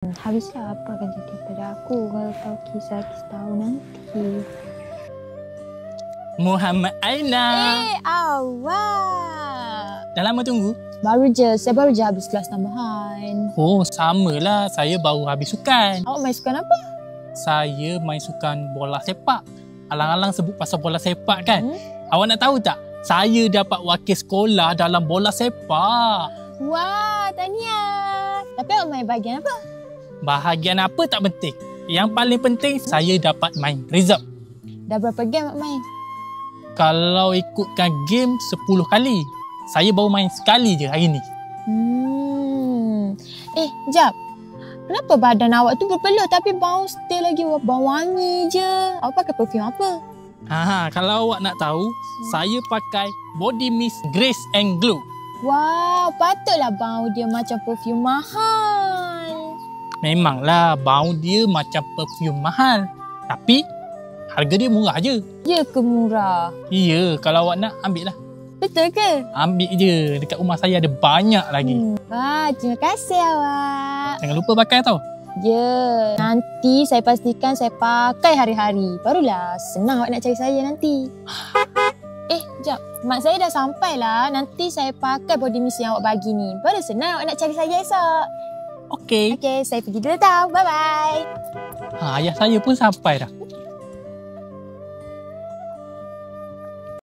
Habislah apa akan jadi pada aku kalau tahu kisah-kisah tahu nanti. Muhammad Aina. Awak. Dah lama tunggu? Saya baru je habis kelas tambahan. Oh, samalah. Saya baru habis sukan. Awak main sukan apa? Saya main sukan bola sepak. Alang-alang sebut pasal bola sepak kan? Awak nak tahu tak? Saya dapat wakil sekolah dalam bola sepak. Wah, tahniah. Tapi awak main bahagian apa? Bahagian apa tak penting. Yang paling penting saya dapat main reserve. Dah berapa game awak main? Kalau ikutkan game 10 kali. Saya baru main sekali je hari ni. Jap. Kenapa badan awak tu berpeluh tapi bau still lagi bau wangi je? Awak pakai perfume apa? Kalau awak nak tahu, saya pakai body mist Grace and Glow. Wow, patutlah bau dia macam perfume mahal. Memanglah bau dia macam perfume mahal. Tapi harga dia murah je. Ya ke murah? Ya, kalau awak nak ambil lah. Betul ke? Ambil je. Dekat rumah saya ada banyak lagi. Wah, terima kasih awak. Jangan lupa pakai tau. Ya, nanti saya pastikan saya pakai hari-hari. Barulah senang awak nak cari saya nanti. Jap. Mak saya dah sampai lah. Nanti saya pakai body mist yang awak bagi ni. Baru senang awak nak cari saya esok. Okey. Okey, saya pergi dulu tau. Bye-bye. Ayah saya pun sampai dah.